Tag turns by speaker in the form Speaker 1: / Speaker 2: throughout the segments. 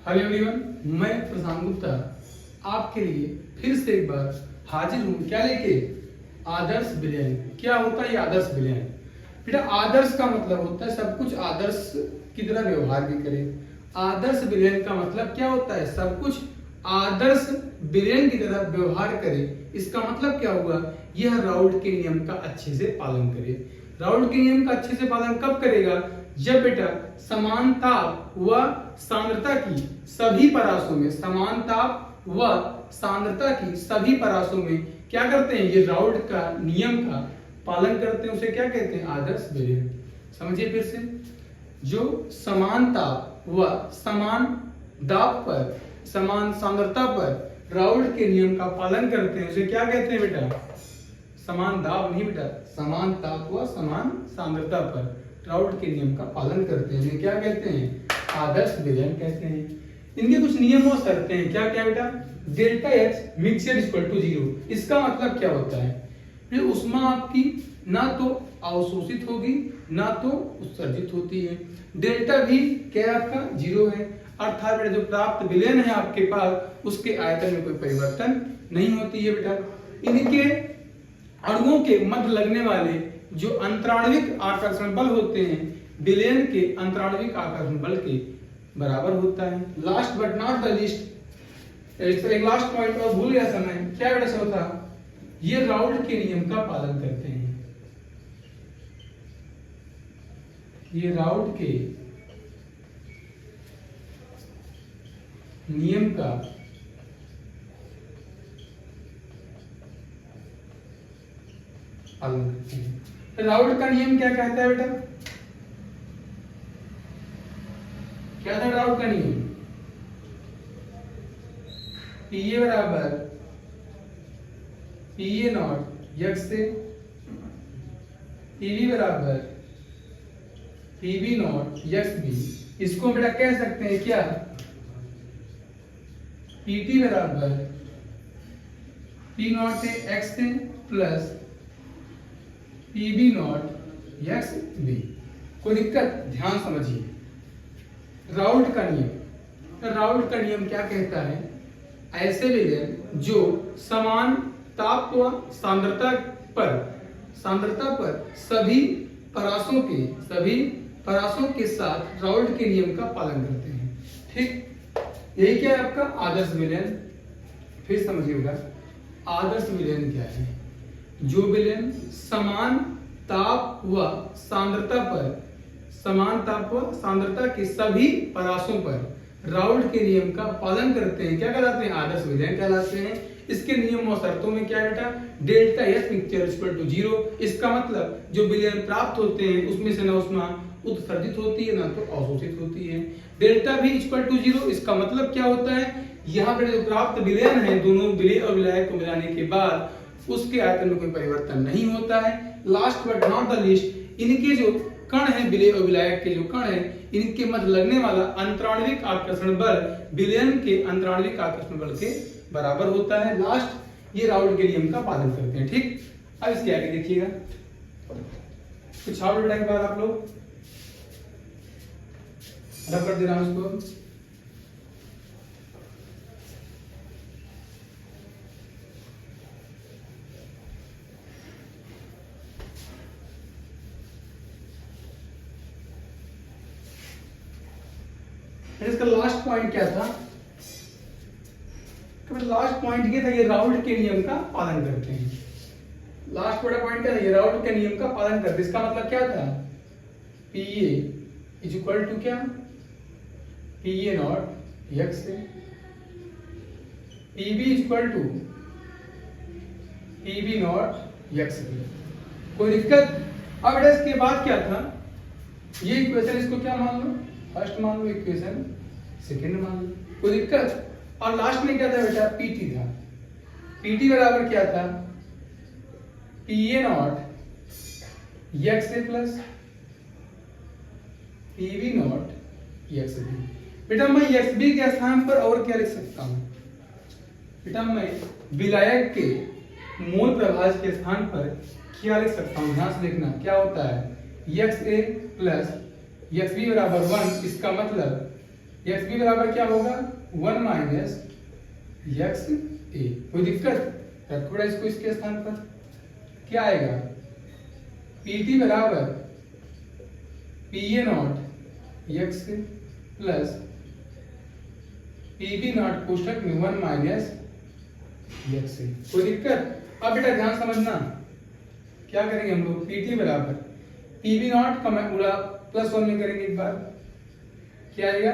Speaker 1: Hello everyone, मैं प्रशांत गुप्ता आपके लिए फिर से एक बार हाजिर हूँ। क्या लेके? आदर्श विलयन। क्या होता है ये आदर्श विलयन? बेटा आदर्श का मतलब होता है सब कुछ आदर्श की तरह व्यवहार भी करे। आदर्श विलयन का मतलब क्या होता है? सब कुछ आदर्श विलयन की तरह व्यवहार करे। इसका मतलब क्या हुआ? यह राउल्ट के नियम का अच्छे से पालन करे। राउल्ट के नियम का अच्छे से पालन कब करेगा? जब बेटा समान ताप व सांद्रता की सभी परासों में, समान ताप व सांद्रता की सभी परासों में क्या करते हैं? ये राउल्ट का नियम का पालन करते हैं। उसे क्या कहते हैं? आदर्श विलयन। समझिए फिर से, जो समान ताप व समान दाब पर, समान सांद्रता पर राउल्ट के नियम का पालन करते हैं उसे क्या कहते हैं बेटा? समान दाब नहीं बेटा, समान ताप व समान सांद्रता पर राउल्ट के नियम का पालन करते हैं उन्हें क्या कहते हैं? आदर्श विलयन कहते हैं। इनके कुछ नियम और शर्तें हैं। क्या क्या बेटा? Delta H mixture equal to 0। इसका मतलब क्या होता है? ऊष्मा आपकी ना तो अवशोषित होगी ना तो उत्सर्जित होती है। डेल्टा भी क्या आपका 0 है, अर्थात बेटा जो प्राप्त विलयन है आपके पास उसके आयतन में कोई परिवर्तन नहीं होती है बेटा। इनके अणुओं के मध्य लगने वाले जो अंतराणविक आकर्षण बल होते हैं विलयन के अंतराणविक आकर्षण बल के बराबर होता है। Last but not the least, एक लास्ट पॉइंट और भूल गया था मैं, क्या बेटा सब था? ये राउल्ट के नियम का पालन करते हैं। ये राउल्ट के नियम का पालन करते हैं। राउल्ट का नियम क्या कहता है बेटा? क्या था राउल्ट का नियम? पीए बराबर पीए नॉट यक्स से, पीवी बराबर पीवी नॉट यक्स बी। इसको बेटा कह सकते हैं क्या? पीटी बराबर पी नॉट से एक्स से plus PB not x B. कोई दिक्कत? ध्यान समझिए, राउल्ट का नियम, राउल्ट का नियम क्या कहता है? ऐसे विलयन जो समान ताप व सांद्रता पर सभी परासों के साथ राउल्ट के नियम का पालन करते हैं। ठीक, यही क्या है आपका आदर्श विलयन। फिर समझिएगा आदर्श विलयन क्या है? जो विलयन समान ताप व सांद्रता के सभी परासों पर राउल्ट के नियम का पालन करते हैं क्या कहलाते हैं? आदर्श विलयन कहलाते हैं। इसके नियम और शर्तों में क्या है बेटा? Delta H mixture equal to 0। इसका मतलब जो विलयन प्राप्त होते हैं उसमें से ना ऊष्मा उत्सर्जित होती है ना तो अवशोषित होती है। डेल्टा भी इक्वल टू 0। इसका मतलब क्या होता है? यहाँ पर जो प्राप्त विलयन है दोनों विलय और विलायक को मिलाने के बाद उसके आयतन में कोई परिवर्तन नहीं होता है। Last but not the least, इनके जो कण है विलय और विलायक के जो कण है इनके मध्य लगने वाला अंतराणविक आकर्षण बल विलयन के अंतराणविक आकर्षण बल के बराबर होता है। लास्ट, ये राउल्ट के नियम का पालन करते हैं। ठीक, अब इसके आगे देखिएगा कुछ और बेटा के बाद आप लोग रब कर दे रहा हूं इसको। इसका लास्ट पॉइंट क्या था? लास्ट पॉइंट ये था ये राउल्ट के नियम का पालन करते हैं। लास्ट बड़ा पॉइंट क्या था? ये राउल्ट के नियम का पालन करते हैं। इसका मतलब क्या था? पीए इज इक्वल टू क्या? पीए नॉट यक्स से, PB is equal to PB not x B. कोई दिक्कत? अब बेटा इसके बाद क्या था? ये इक्वेशन इसको क्या मान लो? फर्स्ट मान लो, इक्वेशन सेकंड मान लो। कोई दिक्कत? और लास्ट में क्या था बेटा? पीटी था। पीटी बराबर क्या था? PA not X A plus PB not x B. बेटा मैं यक्स बी के स्थान पर और क्या लिख सकता हूं? बेटा मैं विलायक के मूल प्रभाज के स्थान पर क्या लिख सकता हूं? ध्यान से देखना क्या होता है? X A plus x B बराबर 1। इसका मतलब एक्स बी बराबर क्या होगा 1 माइनस एक्स ए। कोई दिक्कत? थोड़ा इसको इसके स्थान पर क्या आएगा पी टी बराबर P A naught X plus P B naught कोष्टक में 1 माइनस एक्स ए। कोई दिक्कत? अब बेटा ध्यान समझना, क्या करेंगे हम लोग पी टी बराबर पी बी नॉट का मैं पूरा प्लस 1 में करेंगे एक बार, क्या आएगा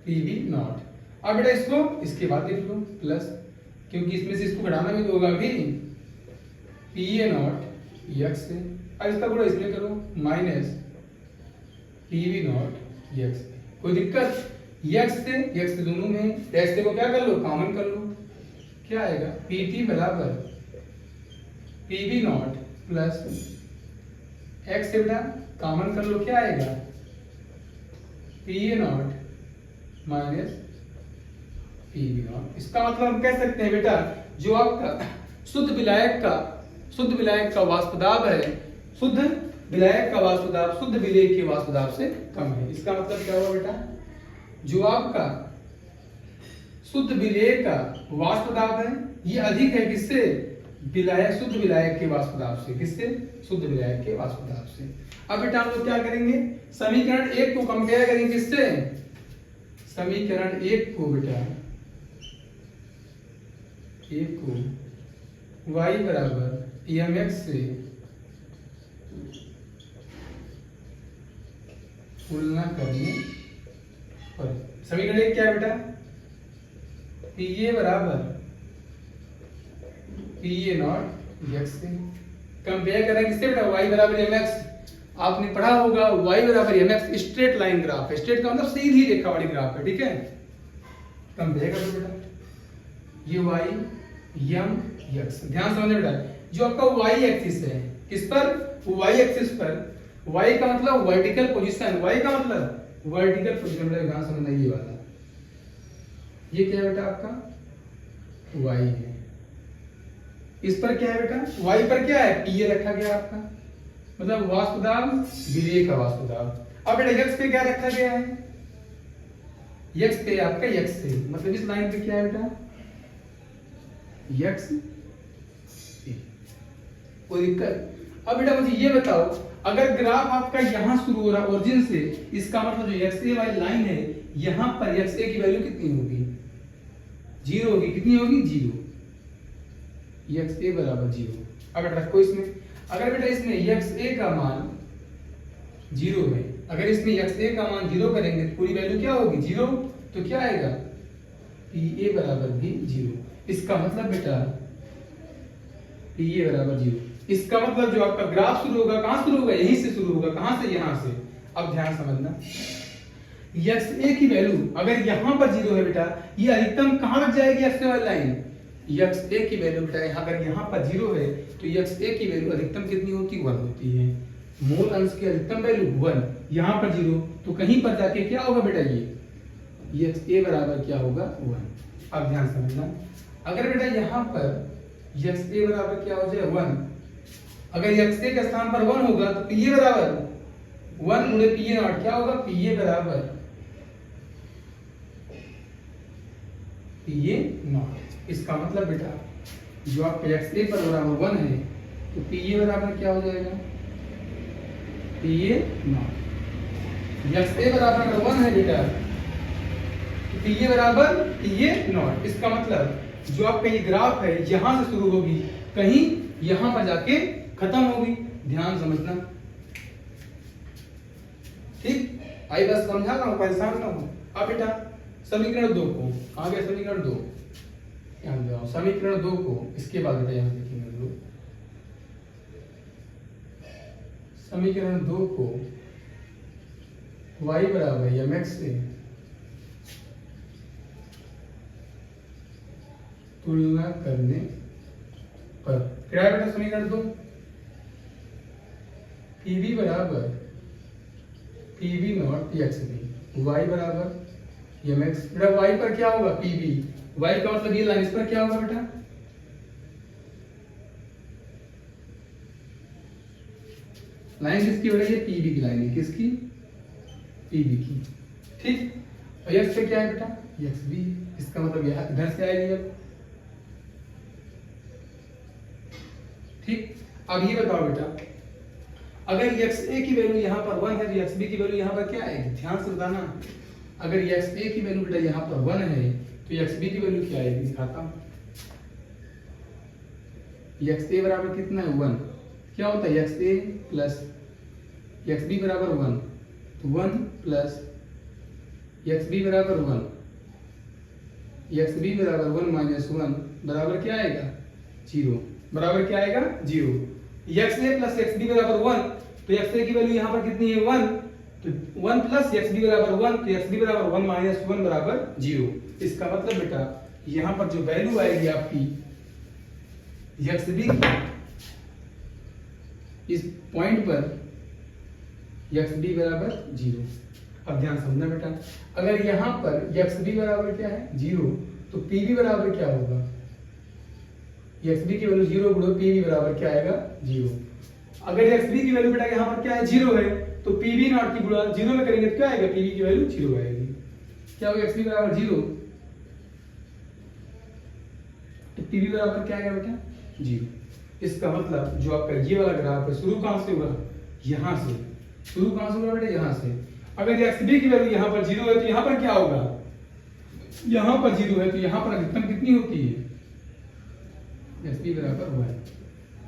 Speaker 1: पी बी नॉट। अब बेटा इसको इसके बाद लिख लो प्लस, क्योंकि इसमें से इसको घटाना भी तो होगा भी, पी ए नॉट एक्स से, अब इसका गुणा इसमें करो minus P B not x. कोई दिक्कत? एक्स से दोनों में एक्स से को क्या कर लो कॉमन कर लो, क्या आएगा पी टी बराबर P B not plus x से बेटा कॉमन कर लो, क्या आएगा P A not minus P B not. इसका मतलब हम कह सकते हैं बेटा जो आपका शुद्ध विलायक का वाष्प दाब है, शुद्ध विलायक का वाष्प दाब शुद्ध विलेय के वाष्प दाब से कम है। इसका मतलब क्या हुआ बेटा, जो आपका शुद्ध विलेय का वाष्प दाब है ये अधिक है किससे, विलायक शुद्ध विलायक के वाष्प दाब से। किससे? शुद्ध विलायक के वाष्प दाब से। अब बेटा हम लोग क्या करेंगे, समीकरण 1 को कंपेयर करेंगे किससे, समीकरण 1 को बेटा 1 को y बराबर mx से तुलना करने पर समीकरण 1 क्या है बेटा, पी ए बराबर पी ए नॉट एक्स से कंपेयर करें किससे बेटा, y बराबर mx। आपने पढ़ा होगा y बराबर mx स्ट्रेट लाइन ग्राफ है, स्ट्रेट का मतलब सीधी रेखा वाली ग्राफ है, ठीक है। कंपेयर करो बेटा ये y m x, ध्यान समझना बेटा जो आपका y एक्सिस है किस पर, y एक्सिस पर, y का मतलब वर्टिकल पोजीशन, y का मतलब वर्टिकल पोजीशन, बेटा ध्यान समझना ये वाला, ये क्या है बेटा आपका y है, इस पर क्या है बेटा y पर क्या है पी ए रखा गया आपका, मतलब वाष्प दाब विलेय का वाष्प दाब। अब बेटा x पे क्या रखा गया है, x पे आपका x से, मतलब इस लाइन पे क्या है बेटा x। कोई दिक्कत? अब बेटा मुझे ये बताओ अगर ग्राफ आपका यहां शुरू हो रहा ओरिजिन से, इसका मतलब जो XA वाली लाइन है यहां पर XA की वैल्यू कितनी होगी, 0 होगी। कितनी होगी 0, XA बराबर 0। अब बेटा रखो इसमें, अगर बेटा इसमें XA का मान 0 है, अगर इसमें XA का मान 0 करेंगे तो पूरी वैल्यू क्या होगी 0, तो क्या आएगा PA बराबर भी 0। इसका मतलब बेटा PA बराबर 0। इसका मतलब जो आपका ग्राफ शुरू होगा कहां शुरू होगा, यहीं से शुरू होगा, कहां से, यहां से। अब ध्यान समझना XA की वैल्यू अगर यहां पर 0 है बेटा, ये अधिकतम कहां तक जाएगी XA वाली लाइन, XA की वैल्यू बेटा अगर यहां पर 0 है तो XA की वैल्यू अधिकतम कितनी होती है 1 होती है, मूल अंश की अधिकतम वैल्यू 1, यहां पर 0 तो कहीं पर जाके क्या होगा बेटा ये XA बराबर क्या होगा 1। अब ध्यान समझना अगर बेटा यहां पर XA बराबर क्या हो जाए 1, अगर XA के स्थान पर 1 होगा तो PA बराबर 1 गुणे PA नॉट क्या होगा, PA बराबर PA नॉट। इसका मतलब बेटा जो आपका XA पर बराबर 1 है तो PA बराबर क्या हो जाएगा PA नॉट। XA बराबर अगर 1 है बेटा तो PA बराबर PA नॉट। इसका मतलब जो आपका ये ग्राफ है यहां से शुरू होगी कहीं यहां पर जाके खत्म होगी, ध्यान समझना, ठीक। आई बस समझा ना, परेशान ना हो। अब बेटा समीकरण 2 को आगे, समीकरण 2 ध्यान दो, समीकरण 2 को इसके बाद बेटा यहां देखेंगे हम लोग, समीकरण 2 को y बराबर mx से तुलना करने पर क्या है बेटा समीकरण 2, PB बराबर PB नॉट XB, y बराबर mx, बेटा y पर क्या होगा PB, y का मतलब ये लाइन, इस पर क्या होगा बेटा लाइन किसकी हो रही है, PB की लाइन है, किसकी PB की, ठीक। और x पे क्या है बेटा, x b, इसका मतलब यह इधर से आएगी अब। ठीक, अब ये बताओ बेटा, अगर xa की वैल्यू यहाँ पर 1 है तो xb की वैल्यू यहाँ पर क्या आएगी, ध्यान से बताना। अगर xa की वैल्यू बेटा यहाँ पर 1 है तो xb की वैल्यू क्या आएगी, दिखाता हूँ। xa बराबर कितना है 1, क्या होता है xa प्लस xb बराबर 1, तो 1 प्लस xb बराबर 1, xb बराबर 1 माइनस 1 बराबर क्या आएगा 0, बराबर क्या आएगा 0। xa प्लस xb बराबर 1, तो xa की वैल्यू यहाँ पर कितनी है 1, तो 1 प्लस xb बराबर 1, तो xb बराबर 1 माइनस 1 बराबर 0। इसका मतलब बेटा यहाँ पर जो वैल्यू आएगी आपकी xb, इस पॉइंट पर xb बराबर 0। अब ध्यान समझना बेटा, अगर यहाँ पर xb बराबर क्या है 0, तो pb बराबर क्या होगा, xb की वैल्यू 0 गुणा pb बराबर क्या आएगा 0। अगर xb की वैल्यू बेटा यहाँ पर क्या है 0 है, तो pb नॉट की गुणा 0 में करेंगे तो क्या आएगा, pb की वैल्यू 0 आएगी। क्या होगा xb बराबर 0, तो pb बराबर क्या आएगा बेटा 0। इसका मतलब जो आपका ये वाला ग्राफ है शुरू कहां से हुआ, यहाँ से शुरू कहां से हुआ बेटा, यहाँ से। अगर xb की वैल्यू यहाँ पर 0 है तो यहाँ पर क्या होगा, यहाँ पर 0 है तो यहाँ पर अधिकतम कितनी होती है, xb बराबर 1।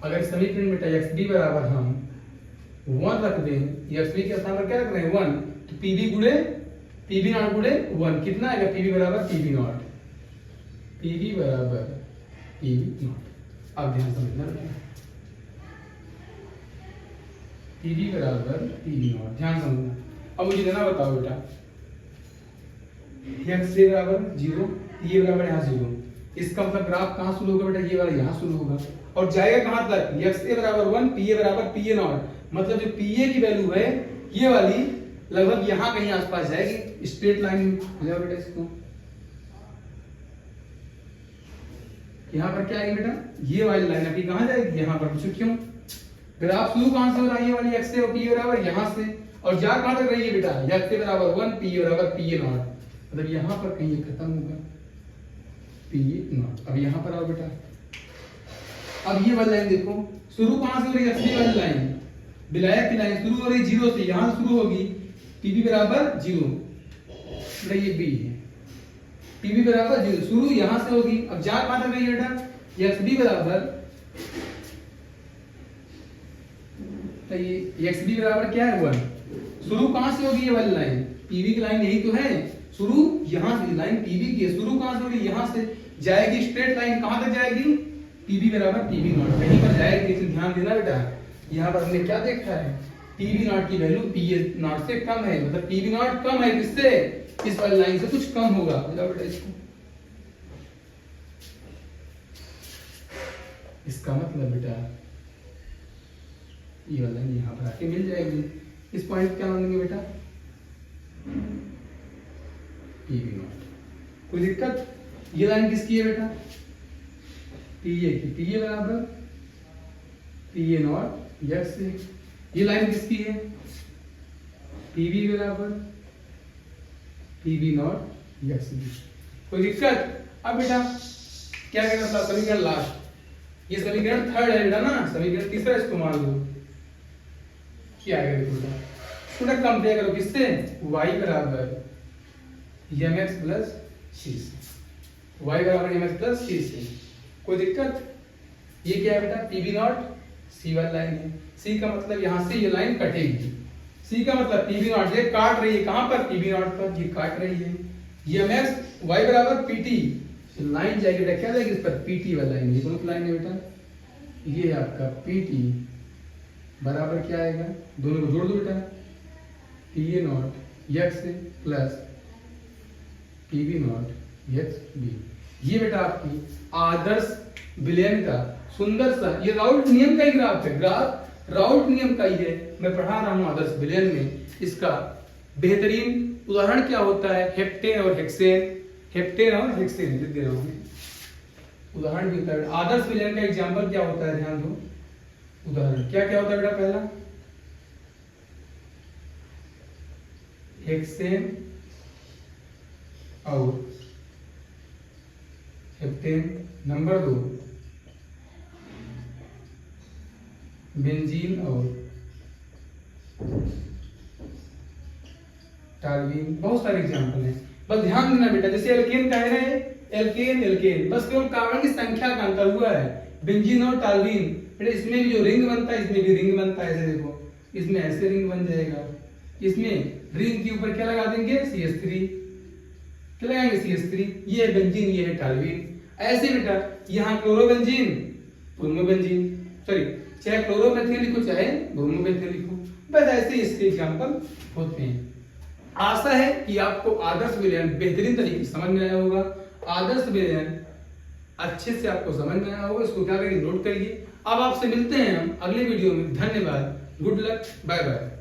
Speaker 1: अगर समीकरण में xb बराबर हम 1 रख दें, xb के स्थान पर क्या रख रहे हैं 1, तो pb गुणे pb नॉट गुणे 1 कितना आएगा, pb बराबर pb नॉट, pb बराबर pb नॉट। अब ध्यान समझना बेटा, pb बराबर pb नॉट, ध्यान समझना। अब मुझे देना बताओ बेटा, xa बराबर 0, pa बराबर यहाँ 0, इसका मतलब ग्राफ कहाँ शुरू होगा बेटा, ये वाला यहाँ शुरू होगा और जाएगा कहाँ तक, xa बराबर 1, pa बराबर pa नॉट, मतलब जो pa की वैल्यू है ये वाली लगभग यहाँ कहीं आसपास जाएगी, स्ट्रेट लाइन हो जाएगा बेटा। इसको यहाँ पर क्या आएगी बेटा, ये वाली लाइन आपकी कहाँ जाएगी, यहाँ पर। पूछो क्यों, ग्राफ शुरू कहाँ से हो रहा है, ये वाली x से p बराबर यहाँ से, और जा कहाँ तक रही है बेटा, x बराबर 1, p बराबर pa नॉट, मतलब यहाँ पर कहीं खत्म होगा pa नॉट। अब यहाँ पर आओ बेटा, अब ये वाली लाइन देखो शुरू कहाँ से हो रही है, असली वाली लाइन विलायक की लाइन शुरू हो रही है 0 से, यहाँ से शुरू होगी pb बराबर 0, बेटा ये b है, pb बराबर 0 शुरू यहाँ से होगी। अब जा कहाँ तक रही है बेटा, xb बराबर, तो ये xb बराबर क्या है 1, शुरू कहाँ से होगी ये वाली लाइन, pb की लाइन यही तो है, शुरू यहाँ से लाइन pb की है, शुरू कहाँ से होगी यहाँ से, जाएगी स्ट्रेट लाइन कहाँ तक जाएगी, pb बराबर pb नॉट, कहीं पर जाएगी। लेकिन ध्यान देना बेटा, यहाँ पर हमने क्या देखा है, pb नॉट की वैल्यू pa नॉट से कम है, मतलब pb नॉट कम है किससे, इस वाली लाइन से कुछ कम होगा बेटा इसको। इसका मतलब बेटा ये वाला लाइन यहाँ पर आके मिल जाएगी, इस पॉइंट क्या मान लेंगे बेटा pb नॉट। कोई दिक्कत, ये लाइन किसकी है बेटा, pa की, pa बराबर pa नॉट x से। ये लाइन किसकी है, pb बराबर pb नॉट x से। कोई दिक्कत। अब बेटा क्या कहना था, समीकरण लास्ट, ये समीकरण थर्ड है बेटा ना, समीकरण तीसरा इसको मान लो क्या आएगा, देखो थोड़ा कंपेयर करो किससे, y बराबर mx प्लस c से, y बराबर mx प्लस c से। कोई दिक्कत, ये क्या है बेटा pb नॉट c वाली लाइन है, c का मतलब यहाँ से ये लाइन कटेगी, c का मतलब pb नॉट ये काट रही है कहाँ पर, pb नॉट पर, ये काट रही है, ये mx y बराबर pt, लाइन जाएगी बेटा क्या जाएगी इस पर, pt वाली लाइन, ये कौन सी लाइन है बेटा, ये आपका pt बराबर क्या आएगा, दोनों को जोड़ दो बेटा, pa not x plus pb not x b। ये बेटा आपकी आदर्श विलयन का सुंदर सा, ये राउल्ट नियम का ही ग्राफ है, ग्राफ राउल्ट नियम का ही है, मैं पढ़ा रहा हूं आदर्श विलयन में। इसका बेहतरीन उदाहरण क्या होता है, हेप्टेन और हेक्सेन, हेप्टेन और हेक्सेन लिख दे रहा हूं, उदाहरण भी होता है। आदर्श विलयन का एग्जांपल क्या होता है, ध्यान दो, उदाहरण क्या क्या होता है बेटा, पहला हेक्सेन और हेप्टेन। नंबर 2 बेंजीन और टार्बिन। बहुत सारे एग्जाम्पल हैं, बस ध्यान देना बेटा। जैसे एल्केन का है ना, एल्केन एल्केन, बस केवल कार्बन की संख्या का अंतर हुआ है। बेंजीन और टार्बिन, बेटा इसमें भी जो रिंग बनता है इसमें भी रिंग बनता है। ऐसे देखो, इसमें ऐसे रिंग बन जाएगा, इसमें रिंग के ऊपर क्या लगा देंगे, CH3, क्या लगाएंगे, CH3। ये है बेंजीन, ये है टार्बिन। ऐसे बेटा यहाँ क्लोरोबेंजीन, ब्रोमोबेंजीन, सॉरी, चाहे क्लोरोमेथिल लिखो चाहे ब्रोमोमेथिल लिखो, बस ऐसे इसके एग्जाम्पल होते हैं। आशा है कि आपको आदर्श विलयन बेहतरीन तरीके से समझ में आया होगा। आदर्श विलयन अच्छे से आपको समझ में आया होगा, इसको क्या करिए, नोट करिए। अब आपसे मिलते हैं हम अगले वीडियो में। धन्यवाद, गुड लक, बाय बाय।